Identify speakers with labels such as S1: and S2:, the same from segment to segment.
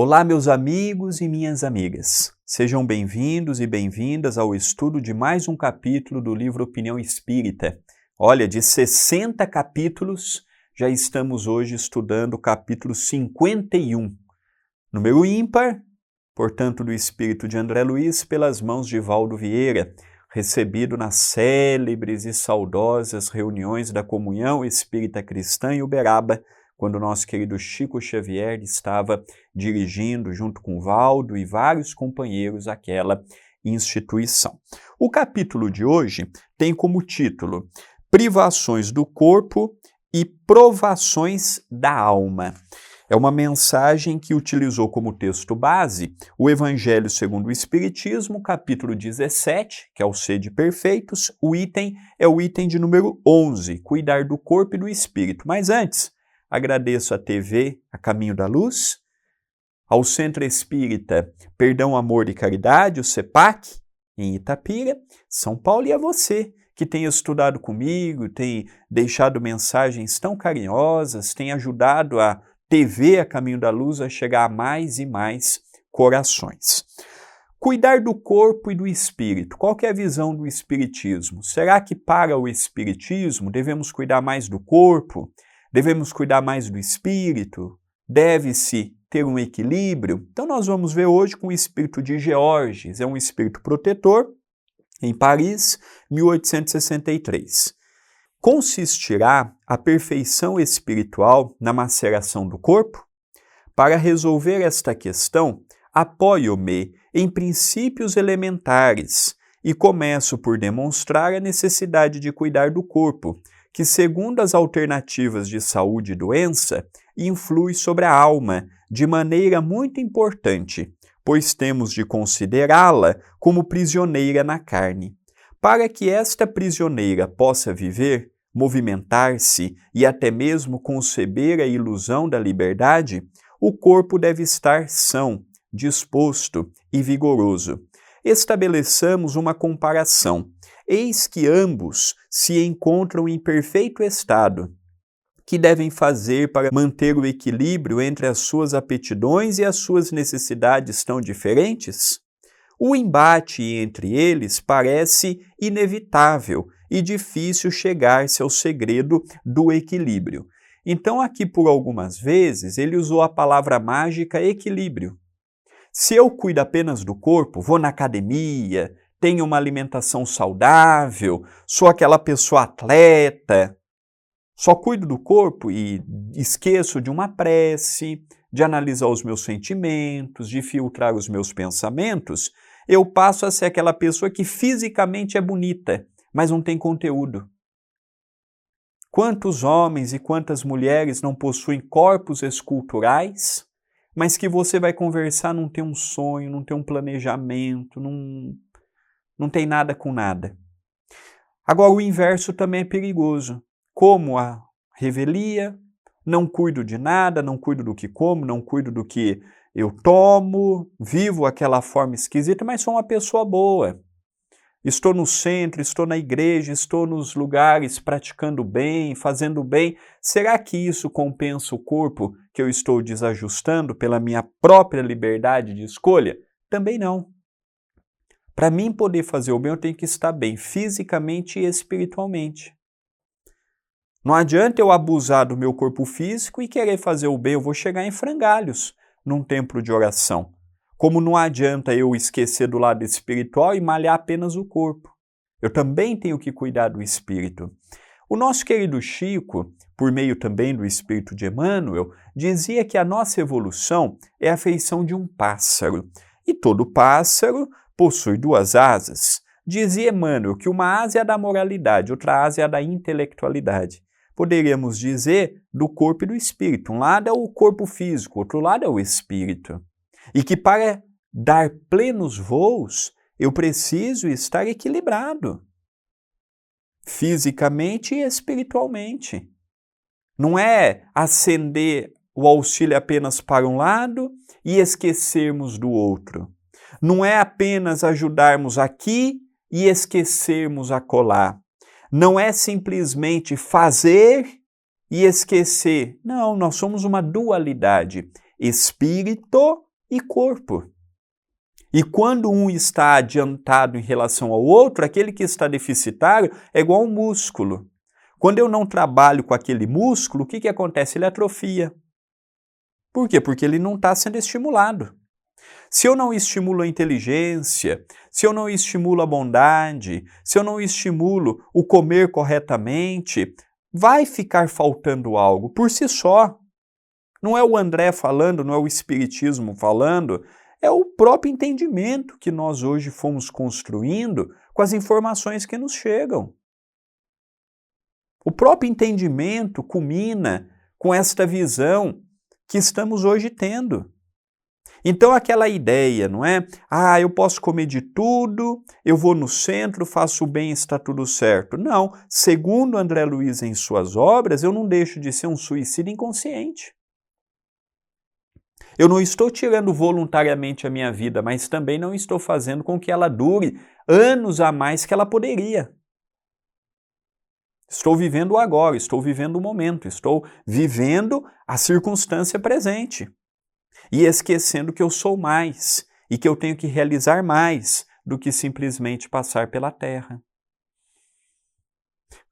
S1: Olá, meus amigos e minhas amigas. Sejam bem-vindos e bem-vindas ao estudo de mais um capítulo do livro Opinião Espírita. Olha, de 60 capítulos, já estamos hoje estudando o capítulo 51. Número ímpar, portanto, do Espírito de André Luiz, pelas mãos de Valdo Vieira, recebido nas célebres e saudosas reuniões da Comunhão Espírita Cristã em Uberaba, quando o nosso querido Chico Xavier estava dirigindo, junto com Valdo e vários companheiros, aquela instituição. O capítulo de hoje tem como título Privações do Corpo e Provações da Alma. É uma mensagem que utilizou como texto base o Evangelho segundo o Espiritismo, capítulo 17, que é o Sede Perfeitos. O item é o item de número 11, Cuidar do Corpo e do Espírito. Mas antes, agradeço à TV A Caminho da Luz, ao Centro Espírita Perdão, Amor e Caridade, o CEPAC, em Itapira, São Paulo, e a você que tem estudado comigo, tem deixado mensagens tão carinhosas, tem ajudado a TV A Caminho da Luz a chegar a mais e mais corações. Cuidar do corpo e do espírito. Qual que é a visão do Espiritismo? Será que para o Espiritismo devemos cuidar mais do corpo? Devemos cuidar mais do espírito? Deve-se ter um equilíbrio? Então nós vamos ver hoje com o espírito de Georges, é um espírito protetor, em Paris, 1863. Consistirá a perfeição espiritual na maceração do corpo? Para resolver esta questão, apoio-me em princípios elementares e começo por demonstrar a necessidade de cuidar do corpo, que, segundo as alternativas de saúde e doença, influi sobre a alma de maneira muito importante, pois temos de considerá-la como prisioneira na carne. Para que esta prisioneira possa viver, movimentar-se e até mesmo conceber a ilusão da liberdade, o corpo deve estar são, disposto e vigoroso. Estabeleçamos uma comparação. Eis que ambos se encontram em perfeito estado. Que devem fazer para manter o equilíbrio entre as suas aptidões e as suas necessidades tão diferentes? O embate entre eles parece inevitável e difícil chegar-se ao segredo do equilíbrio. Então, aqui por algumas vezes, ele usou a palavra mágica equilíbrio. Se eu cuido apenas do corpo, vou na academia, tenho uma alimentação saudável, sou aquela pessoa atleta, só cuido do corpo e esqueço de uma prece, de analisar os meus sentimentos, de filtrar os meus pensamentos, eu passo a ser aquela pessoa que fisicamente é bonita, mas não tem conteúdo. Quantos homens e quantas mulheres não possuem corpos esculturais, mas que você vai conversar, não tem um sonho, não tem um planejamento, não tem nada com nada. Agora, o inverso também é perigoso. Como a revelia, não cuido de nada, não cuido do que como, não cuido do que eu tomo, vivo aquela forma esquisita, mas sou uma pessoa boa. Estou no centro, estou na igreja, estou nos lugares praticando bem, fazendo bem. Será que isso compensa o corpo que eu estou desajustando pela minha própria liberdade de escolha? Também não. Para mim poder fazer o bem, eu tenho que estar bem fisicamente e espiritualmente. Não adianta eu abusar do meu corpo físico e querer fazer o bem, eu vou chegar em frangalhos num templo de oração. Como não adianta eu esquecer do lado espiritual e malhar apenas o corpo. Eu também tenho que cuidar do espírito. O nosso querido Chico, por meio também do espírito de Emmanuel, dizia que a nossa evolução é a feição de um pássaro. E todo pássaro possui duas asas. Dizia Emmanuel que uma asa é a da moralidade, outra asa é a da intelectualidade. Poderíamos dizer do corpo e do espírito. Um lado é o corpo físico, outro lado é o espírito. E que para dar plenos voos, eu preciso estar equilibrado, fisicamente e espiritualmente. Não é acender o auxílio apenas para um lado e esquecermos do outro. Não é apenas ajudarmos aqui e esquecermos acolá. Não é simplesmente fazer e esquecer. Não, nós somos uma dualidade, espírito e corpo. E quando um está adiantado em relação ao outro, aquele que está deficitário é igual um músculo. Quando eu não trabalho com aquele músculo, o que acontece? Ele atrofia. Por quê? Porque ele não está sendo estimulado. Se eu não estimulo a inteligência, se eu não estimulo a bondade, se eu não estimulo o comer corretamente, vai ficar faltando algo por si só. Não é o André falando, não é o Espiritismo falando, é o próprio entendimento que nós hoje fomos construindo com as informações que nos chegam. O próprio entendimento culmina com esta visão que estamos hoje tendo. Então aquela ideia, não é? Ah, eu posso comer de tudo, eu vou no centro, faço o bem, está tudo certo. Não, segundo André Luiz em suas obras, eu não deixo de ser um suicida inconsciente. Eu não estou tirando voluntariamente a minha vida, mas também não estou fazendo com que ela dure anos a mais que ela poderia. Estou vivendo o agora, estou vivendo o momento, estou vivendo a circunstância presente. E esquecendo que eu sou mais e que eu tenho que realizar mais do que simplesmente passar pela terra.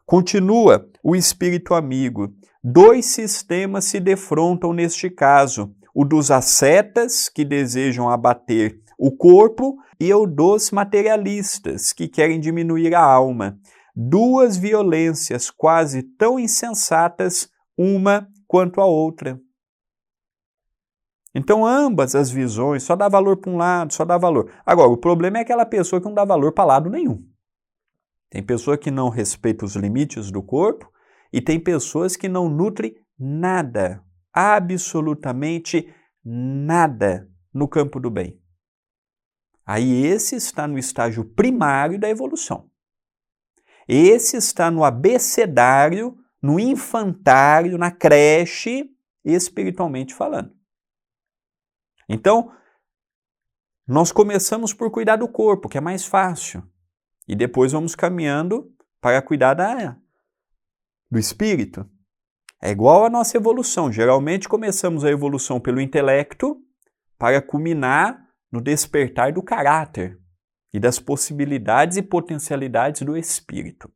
S1: Continua o espírito amigo. Dois sistemas se defrontam neste caso, o dos ascetas, que desejam abater o corpo, e o dos materialistas, que querem diminuir a alma. Duas violências quase tão insensatas, uma quanto a outra. Então ambas as visões só dá valor para um lado, só dá valor. Agora, o problema é aquela pessoa que não dá valor para lado nenhum. Tem pessoa que não respeita os limites do corpo e tem pessoas que não nutrem nada, absolutamente nada no campo do bem. Aí esse está no estágio primário da evolução. Esse está no abecedário, no infantário, na creche, espiritualmente falando. Então, nós começamos por cuidar do corpo, que é mais fácil. E depois vamos caminhando para cuidar do espírito. É igual a nossa evolução. Geralmente começamos a evolução pelo intelecto para culminar no despertar do caráter e das possibilidades e potencialidades do espírito.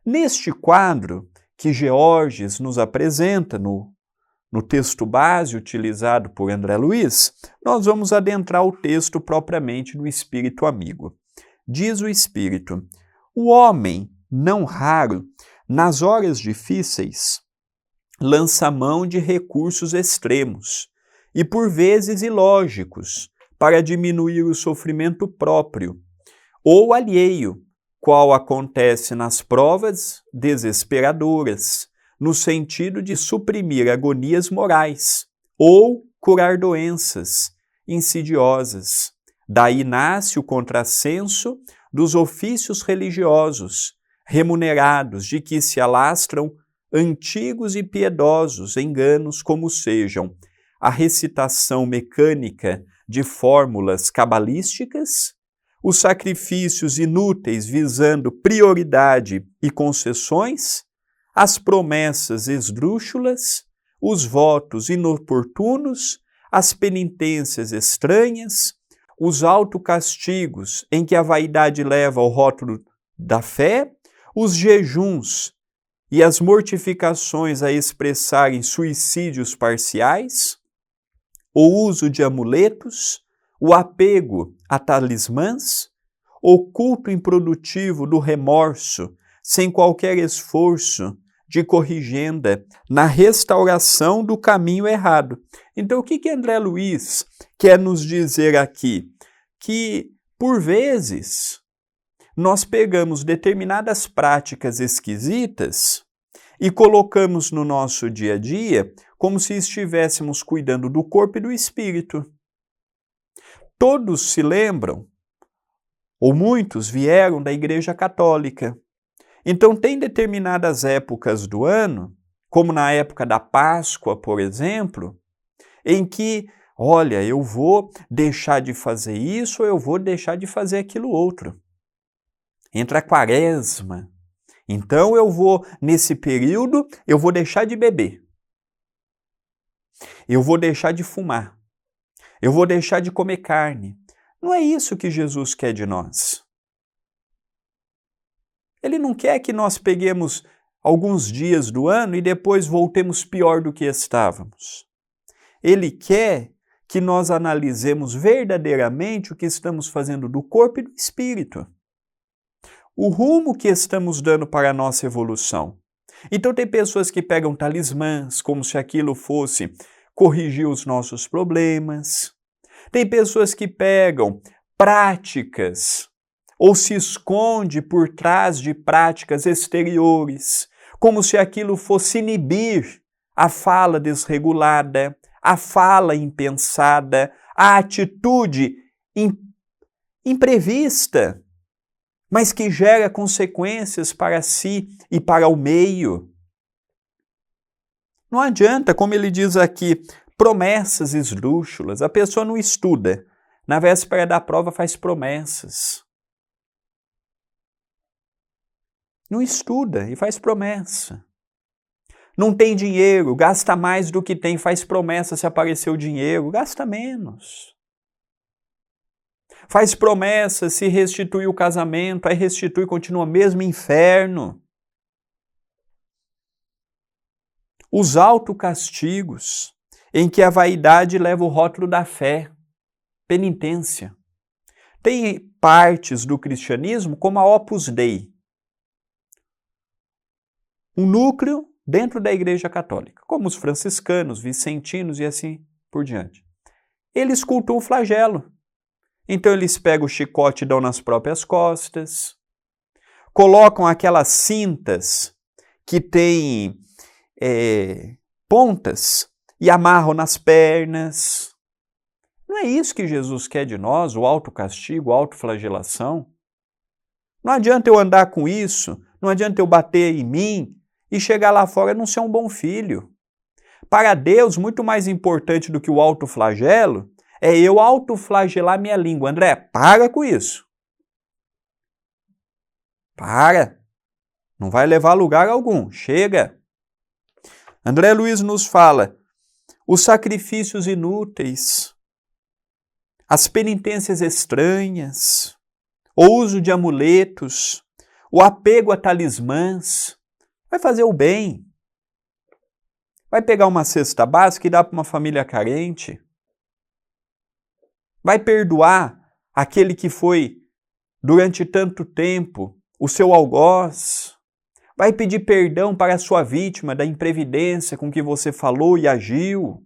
S1: Neste quadro que Georges nos apresenta no texto base utilizado por André Luiz, nós vamos adentrar o texto propriamente no espírito amigo. Diz o espírito: o homem, não raro, nas horas difíceis, lança mão de recursos extremos e por vezes ilógicos para diminuir o sofrimento próprio ou alheio, qual acontece nas provas desesperadoras, no sentido de suprimir agonias morais ou curar doenças insidiosas. Daí nasce o contrassenso dos ofícios religiosos, remunerados, de que se alastram antigos e piedosos enganos como sejam a recitação mecânica de fórmulas cabalísticas, os sacrifícios inúteis visando prioridade e concessões, as promessas esdrúxulas, os votos inoportunos, as penitências estranhas, os autocastigos em que a vaidade leva ao rótulo da fé, os jejuns e as mortificações a expressarem suicídios parciais, o uso de amuletos, o apego a talismãs, o culto improdutivo do remorso, sem qualquer esforço de corrigenda na restauração do caminho errado. Então, o que André Luiz quer nos dizer aqui? Que, por vezes, nós pegamos determinadas práticas esquisitas e colocamos no nosso dia a dia como se estivéssemos cuidando do corpo e do espírito. Todos se lembram, ou muitos vieram da Igreja Católica. Então, tem determinadas épocas do ano, como na época da Páscoa, por exemplo, em que, olha, eu vou deixar de fazer isso ou eu vou deixar de fazer aquilo outro. Entra a Quaresma. Então, nesse período, eu vou deixar de beber. Eu vou deixar de fumar. eu vou deixar de comer carne. Não é isso que Jesus quer de nós. Ele não quer que nós peguemos alguns dias do ano e depois voltemos pior do que estávamos. Ele quer que nós analisemos verdadeiramente o que estamos fazendo do corpo e do espírito. O rumo que estamos dando para a nossa evolução. Então tem pessoas que pegam talismãs como se aquilo fosse corrigir os nossos problemas. Tem pessoas que pegam práticas ou se esconde por trás de práticas exteriores, como se aquilo fosse inibir a fala desregulada, a fala impensada, a atitude imprevista, mas que gera consequências para si e para o meio. Não adianta, como ele diz aqui, promessas esdrúxulas. A pessoa não estuda. Na véspera da prova faz promessas. Não estuda e faz promessa. Não tem dinheiro, gasta mais do que tem, faz promessa se aparecer o dinheiro, gasta menos. Faz promessa se restituir o casamento, aí restitui e continua mesmo inferno. Os autocastigos, em que a vaidade leva o rótulo da fé, penitência. Tem partes do cristianismo como a Opus Dei, um núcleo dentro da Igreja Católica, como os franciscanos, vicentinos e assim por diante. Eles cultuam o flagelo. Então eles pegam o chicote e dão nas próprias costas, colocam aquelas cintas que têm pontas e amarram nas pernas. Não é isso que Jesus quer de nós, o autocastigo, a autoflagelação. Não adianta eu andar com isso, não adianta eu bater em mim e chegar lá fora e não ser um bom filho. Para Deus, muito mais importante do que o autoflagelo é eu autoflagelar minha língua. André, para com isso. Para. Não vai levar a lugar algum. Chega. André Luiz nos fala, os sacrifícios inúteis, as penitências estranhas, o uso de amuletos, o apego a talismãs, vai fazer o bem. Vai pegar uma cesta básica e dar para uma família carente. Vai perdoar aquele que foi, durante tanto tempo, o seu algoz. Vai pedir perdão para a sua vítima da imprevidência com que você falou e agiu.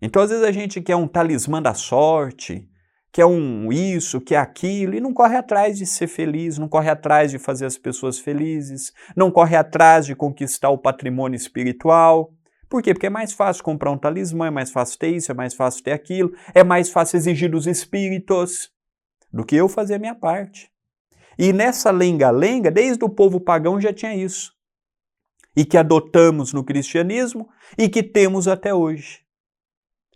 S1: Então, às vezes, a gente quer um talismã da sorte, quer um isso, quer aquilo, e não corre atrás de ser feliz, não corre atrás de fazer as pessoas felizes, não corre atrás de conquistar o patrimônio espiritual. Por quê? Porque é mais fácil comprar um talismã, é mais fácil ter isso, é mais fácil ter aquilo, é mais fácil exigir dos espíritos do que eu fazer a minha parte. E nessa lenga-lenga, desde o povo pagão já tinha isso. E que adotamos no cristianismo e que temos até hoje.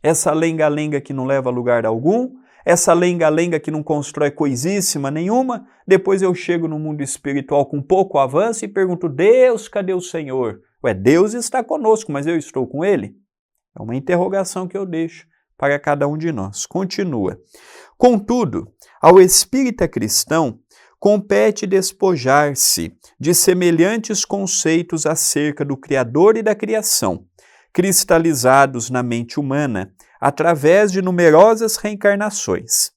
S1: Essa lenga-lenga que não leva a lugar algum, essa lenga-lenga que não constrói coisíssima nenhuma, depois eu chego no mundo espiritual com pouco avanço e pergunto, Deus, cadê o Senhor? Ué, Deus está conosco, mas eu estou com Ele? É uma interrogação que eu deixo para cada um de nós. Continua. Contudo, ao espírita cristão, compete despojar-se de semelhantes conceitos acerca do Criador e da criação, cristalizados na mente humana através de numerosas reencarnações.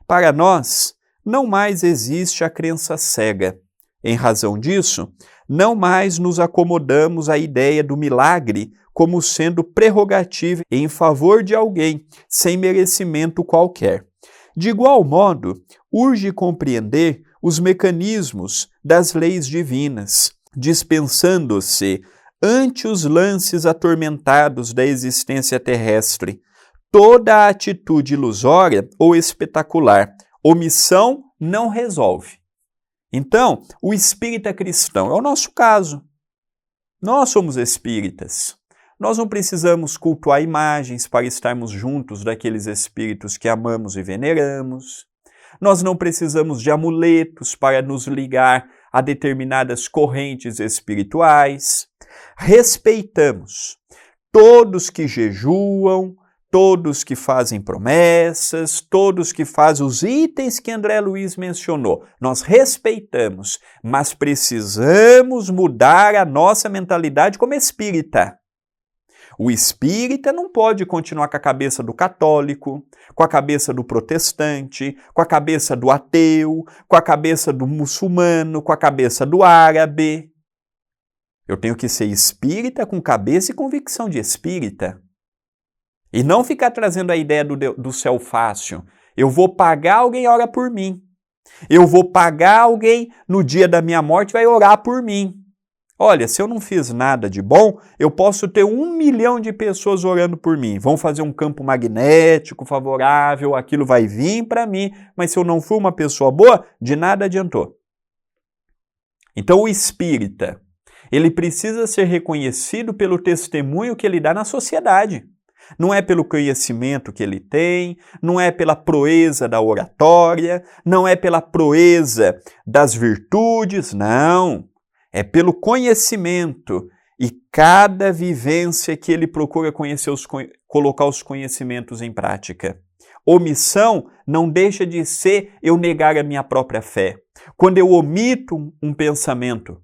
S1: Para nós, não mais existe a crença cega. Em razão disso, não mais nos acomodamos à ideia do milagre como sendo prerrogativa em favor de alguém, sem merecimento qualquer. De igual modo, urge compreender os mecanismos das leis divinas, dispensando-se, ante os lances atormentados da existência terrestre, toda a atitude ilusória ou espetacular. Omissão não resolve. Então, o espírita cristão é o nosso caso. Nós somos espíritas. Nós não precisamos cultuar imagens para estarmos juntos daqueles espíritos que amamos e veneramos. Nós não precisamos de amuletos para nos ligar a determinadas correntes espirituais. Respeitamos todos que jejuam, todos que fazem promessas, todos que fazem os itens que André Luiz mencionou. Nós respeitamos, mas precisamos mudar a nossa mentalidade como espírita. O espírita não pode continuar com a cabeça do católico, com a cabeça do protestante, com a cabeça do ateu, com a cabeça do muçulmano, com a cabeça do árabe. Eu tenho que ser espírita com cabeça e convicção de espírita. E não ficar trazendo a ideia do céu fácil. Eu vou pagar, alguém ora por mim. Eu vou pagar, alguém no dia da minha morte vai orar por mim. Olha, se eu não fiz nada de bom, eu posso ter 1 milhão de pessoas orando por mim. Vão fazer um campo magnético favorável, aquilo vai vir para mim, mas se eu não for uma pessoa boa, de nada adiantou. Então o espírita, ele precisa ser reconhecido pelo testemunho que ele dá na sociedade. Não é pelo conhecimento que ele tem, não é pela proeza da oratória, não é pela proeza das virtudes, não. É pelo conhecimento e cada vivência que ele procura colocar os conhecimentos em prática. Omissão não deixa de ser eu negar a minha própria fé. Quando eu omito um pensamento,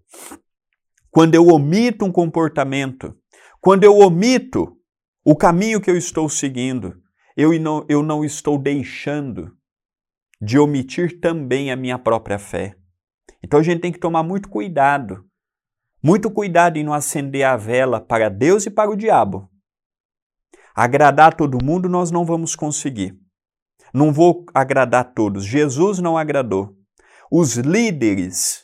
S1: quando eu omito um comportamento, quando eu omito o caminho que eu estou seguindo, eu não estou deixando de omitir também a minha própria fé. Então a gente tem que tomar muito cuidado em não acender a vela para Deus e para o diabo. Agradar todo mundo nós não vamos conseguir. Não vou agradar a todos. Jesus não agradou. Os líderes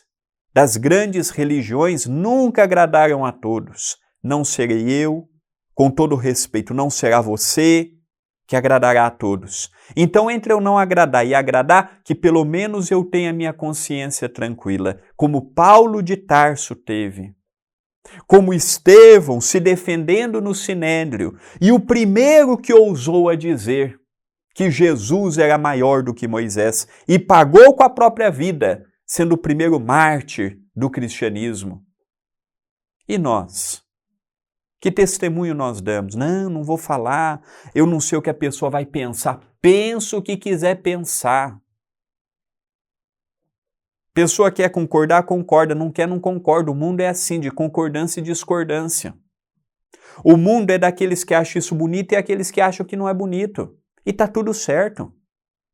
S1: das grandes religiões nunca agradaram a todos. Não serei eu, com todo respeito, não será você que agradará a todos. Então, entre eu não agradar e agradar, que pelo menos eu tenha minha consciência tranquila, como Paulo de Tarso teve, como Estevão se defendendo no Sinédrio, e o primeiro que ousou a dizer que Jesus era maior do que Moisés e pagou com a própria vida, sendo o primeiro mártir do cristianismo. E nós? Que testemunho nós damos? Não vou falar, eu não sei o que a pessoa vai pensar. Pensa o que quiser pensar. Pessoa quer concordar, concorda. Não quer, não concorda. O mundo é assim, de concordância e discordância. O mundo é daqueles que acham isso bonito e aqueles que acham que não é bonito. E tá tudo certo.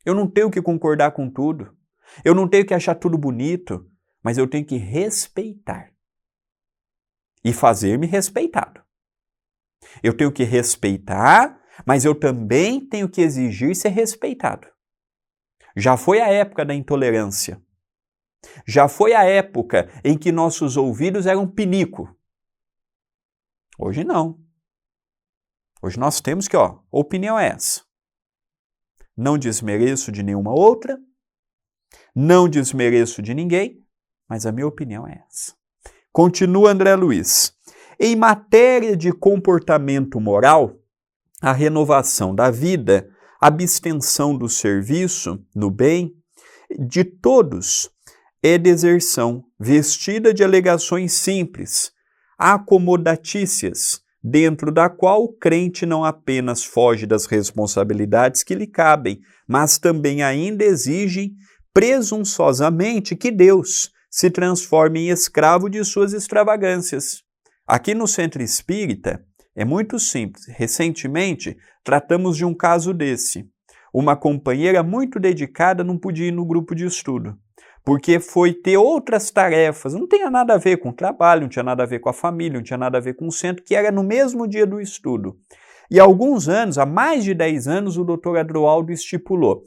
S1: Eu não tenho que concordar com tudo. Eu não tenho que achar tudo bonito, mas eu tenho que respeitar. E fazer-me respeitado. Eu tenho que respeitar, mas eu também tenho que exigir ser respeitado. Já foi a época da intolerância. Já foi a época em que nossos ouvidos eram pinico. Hoje não. Hoje nós temos que, opinião é essa. Não desmereço de nenhuma outra, não desmereço de ninguém, mas a minha opinião é essa. Continua André Luiz. Em matéria de comportamento moral, a renovação da vida, a abstenção do serviço no bem, de todos é deserção, vestida de alegações simples, acomodatícias, dentro da qual o crente não apenas foge das responsabilidades que lhe cabem, mas também ainda exige presunçosamente que Deus se transforme em escravo de suas extravagâncias. Aqui no Centro Espírita é muito simples. Recentemente, tratamos de um caso desse. Uma companheira muito dedicada não podia ir no grupo de estudo, porque foi ter outras tarefas, não tinha nada a ver com o trabalho, não tinha nada a ver com a família, não tinha nada a ver com o centro, que era no mesmo dia do estudo. E há alguns anos, há mais de 10 anos, o Dr. Adroaldo estipulou,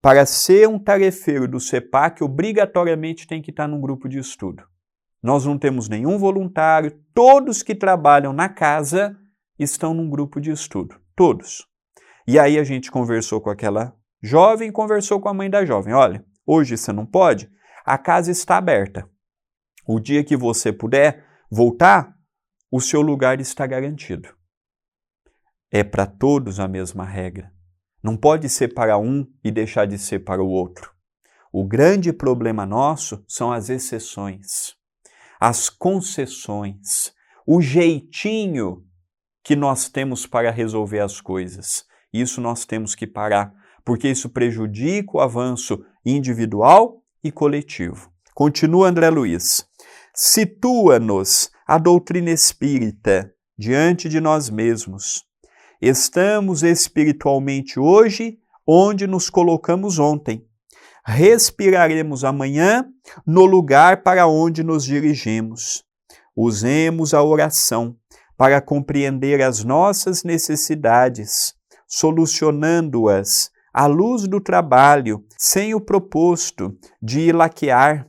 S1: para ser um tarefeiro do CEPAC, obrigatoriamente tem que estar num grupo de estudo. Nós não temos nenhum voluntário, todos que trabalham na casa estão num grupo de estudo, todos. E aí a gente conversou com aquela jovem, conversou com a mãe da jovem, olha, hoje você não pode, a casa está aberta. O dia que você puder voltar, o seu lugar está garantido. É para todos a mesma regra. Não pode ser para um e deixar de ser para o outro. O grande problema nosso são as exceções, as concessões, o jeitinho que nós temos para resolver as coisas. Isso nós temos que parar, porque isso prejudica o avanço individual e coletivo. Continua André Luiz. Situa-nos a doutrina espírita diante de nós mesmos. Estamos espiritualmente hoje onde nos colocamos ontem. Respiraremos amanhã no lugar para onde nos dirigimos. Usemos a oração para compreender as nossas necessidades, solucionando-as à luz do trabalho, sem o proposto de ilaquear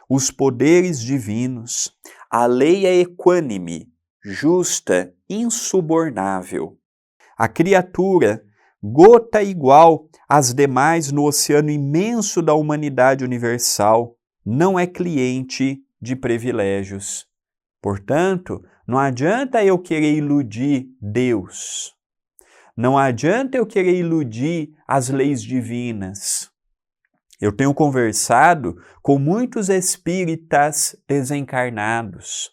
S1: os poderes divinos. A lei é equânime, justa, insubornável. A criatura, gota igual às demais no oceano imenso da humanidade universal, não é cliente de privilégios. Portanto, não adianta eu querer iludir Deus. Não adianta eu querer iludir as leis divinas. Eu tenho conversado com muitos espíritas desencarnados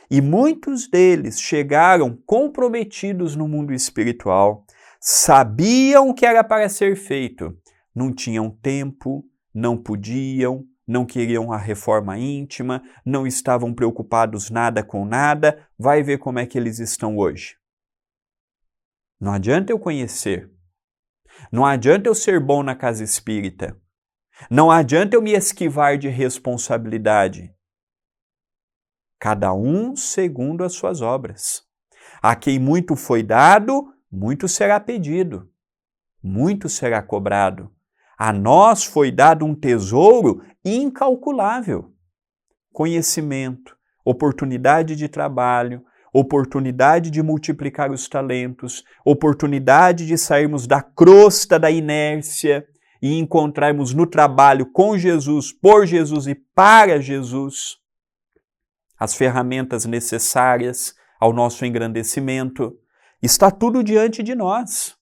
S1: e muitos deles chegaram comprometidos no mundo espiritual, sabiam o que era para ser feito, não tinham tempo, não podiam, não queriam a reforma íntima, não estavam preocupados nada com nada. Vai ver como é que eles estão hoje. Não adianta eu conhecer, não adianta eu ser bom na casa espírita, não adianta eu me esquivar de responsabilidade. Cada um segundo as suas obras. A quem muito foi dado, muito será pedido, muito será cobrado. A nós foi dado um tesouro incalculável. Conhecimento, oportunidade de trabalho, oportunidade de multiplicar os talentos, oportunidade de sairmos da crosta da inércia e encontrarmos no trabalho com Jesus, por Jesus e para Jesus as ferramentas necessárias ao nosso engrandecimento. Está tudo diante de nós.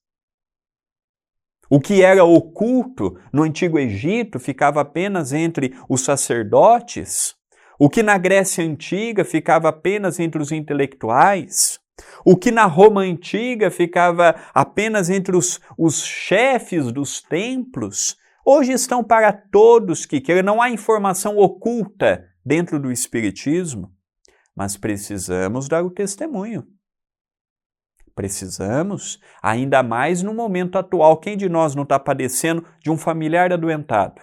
S1: O que era oculto no Antigo Egito ficava apenas entre os sacerdotes. O que na Grécia Antiga ficava apenas entre os intelectuais. O que na Roma Antiga ficava apenas entre os chefes dos templos. Hoje estão para todos que queiram. Não há informação oculta dentro do Espiritismo, mas precisamos dar o testemunho. Precisamos, ainda mais no momento atual. Quem de nós não está padecendo de um familiar adoentado,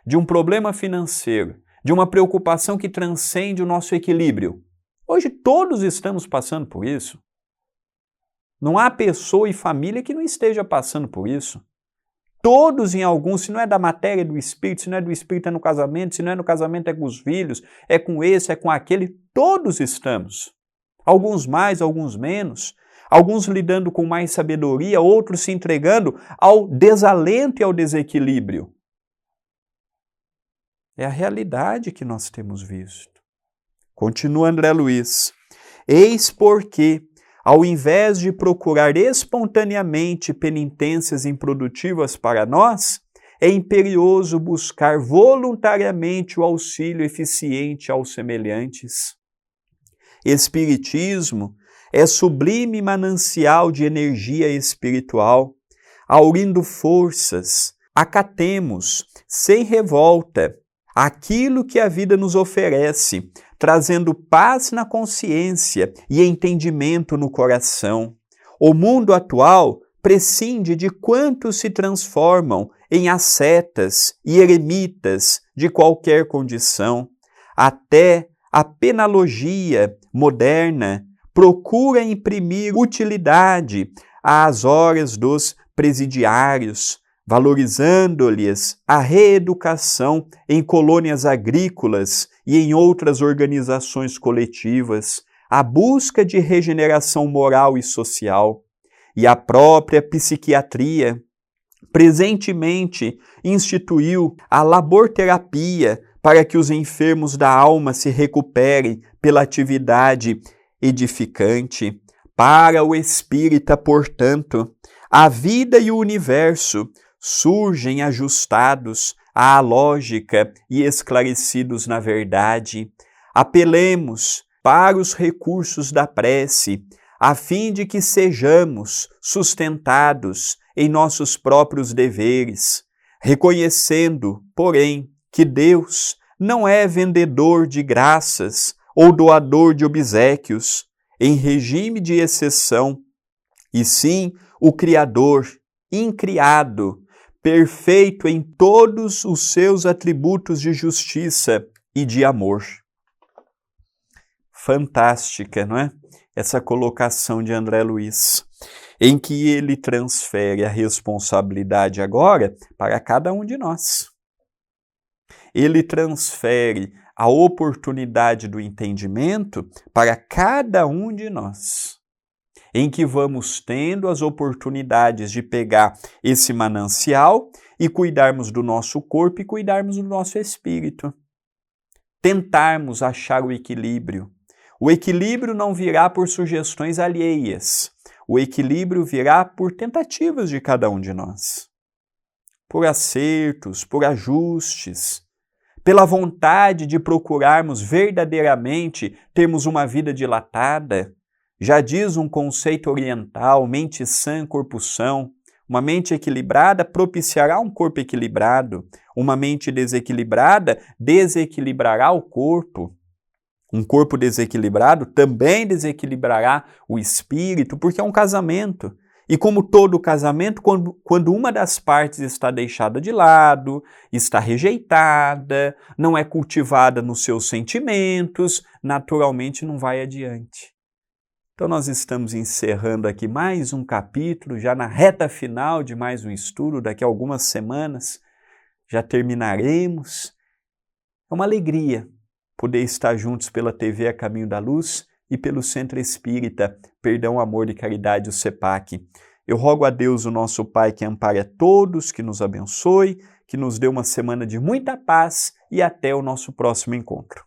S1: de um problema financeiro, de uma preocupação que transcende o nosso equilíbrio? Hoje todos estamos passando por isso. Não há pessoa e família que não esteja passando por isso. Todos em algum, se não é da matéria do espírito, se não é do espírito é no casamento, se não é no casamento é com os filhos, é com esse, é com aquele, todos estamos. Alguns mais, alguns menos. Alguns lidando com mais sabedoria, outros se entregando ao desalento e ao desequilíbrio. É a realidade que nós temos visto. Continua André Luiz. Eis porque, ao invés de procurar espontaneamente penitências improdutivas para nós, é imperioso buscar voluntariamente o auxílio eficiente aos semelhantes. Espiritismo é sublime manancial de energia espiritual, aurindo forças. Acatemos, sem revolta, aquilo que a vida nos oferece, trazendo paz na consciência e entendimento no coração. O mundo atual prescinde de quantos se transformam em ascetas e eremitas de qualquer condição. Até a penalogia moderna procura imprimir utilidade às horas dos presidiários, valorizando-lhes a reeducação em colônias agrícolas e em outras organizações coletivas, a busca de regeneração moral e social. E a própria psiquiatria presentemente instituiu a laborterapia para que os enfermos da alma se recuperem pela atividade edificante. Para o espírita, portanto, a vida e o universo surgem ajustados à lógica e esclarecidos na verdade. Apelemos para os recursos da prece, a fim de que sejamos sustentados em nossos próprios deveres, reconhecendo, porém, que Deus não é vendedor de graças ou doador de obséquios em regime de exceção, e sim o Criador, incriado, perfeito em todos os seus atributos de justiça e de amor. Fantástica, não é? Essa colocação de André Luiz, em que ele transfere a responsabilidade agora para cada um de nós. Ele transfere a oportunidade do entendimento para cada um de nós, em que vamos tendo as oportunidades de pegar esse manancial e cuidarmos do nosso corpo e cuidarmos do nosso espírito. Tentarmos achar o equilíbrio. O equilíbrio não virá por sugestões alheias. O equilíbrio virá por tentativas de cada um de nós. Por acertos, por ajustes, pela vontade de procurarmos verdadeiramente termos uma vida dilatada. Já diz um conceito oriental, mente sã, corpo são. Uma mente equilibrada propiciará um corpo equilibrado. Uma mente desequilibrada desequilibrará o corpo. Um corpo desequilibrado também desequilibrará o espírito, porque é um casamento. E como todo casamento, quando uma das partes está deixada de lado, está rejeitada, não é cultivada nos seus sentimentos, naturalmente não vai adiante. Então nós estamos encerrando aqui mais um capítulo, já na reta final de mais um estudo, daqui a algumas semanas já terminaremos. É uma alegria poder estar juntos pela TV A Caminho da Luz e pelo Centro Espírita Perdão, Amor e Caridade, o CEPAC. Eu rogo a Deus, o nosso Pai, que ampare a todos, que nos abençoe, que nos dê uma semana de muita paz e até o nosso próximo encontro.